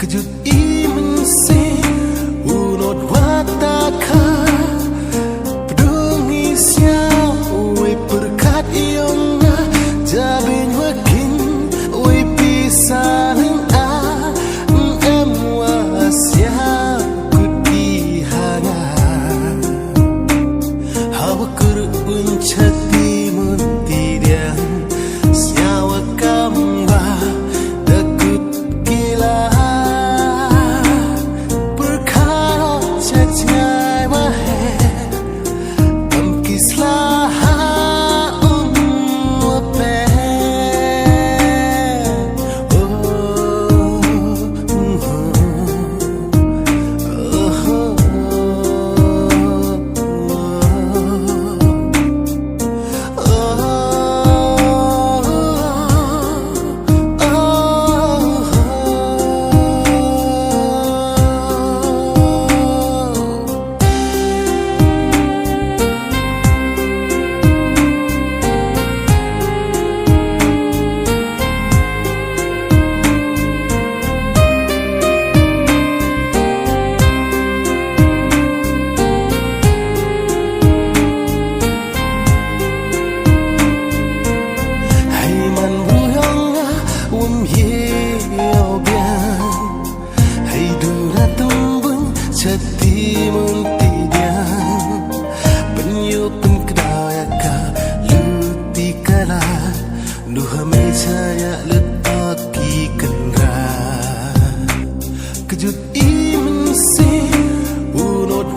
kejut iman se unot wataka pedungi siau oi berkat iona jabin wakin oi pisaning a em wasia kutihana hawa kur unchati muntidian siawa kamba dekut gila berkara cacai mahe amkislah Chati muntidian penyupen kedayaka luti kala duha mecaya letaki kendra kejut iman se unot